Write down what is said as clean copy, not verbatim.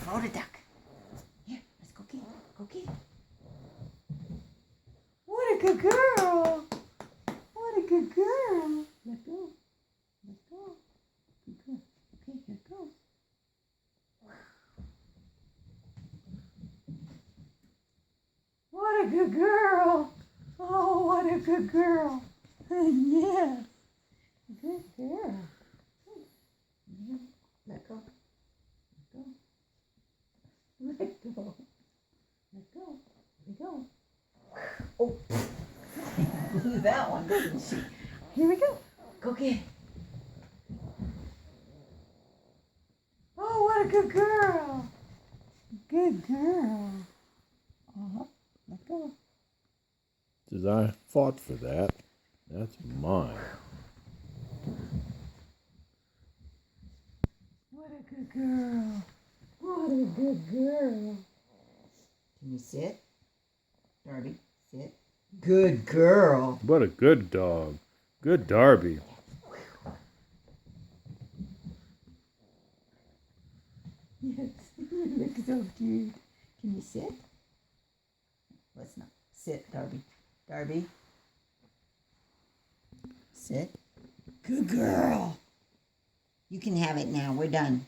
Throw the duck. Here, let's go get it. Go get it. What a good girl. What a good girl. Let go. Let go. Good girl. Okay, here it goes. What a good girl. Oh, what a good girl. Yes. Good girl. Let go. Let go. Let go. Let go. Let go. Oh, blew that one, didn't she? Here we go. Go get it. Oh, what a good girl. Good girl. Let go. Says I fought for that. That's mine. What a good girl. What a good girl. Can you sit? Darby, sit. Good girl. What a good dog. Good Darby. Yes, you look so cute. Can you sit? Let's not. Sit, Darby. Darby. Sit. Good girl. You can have it now. We're done.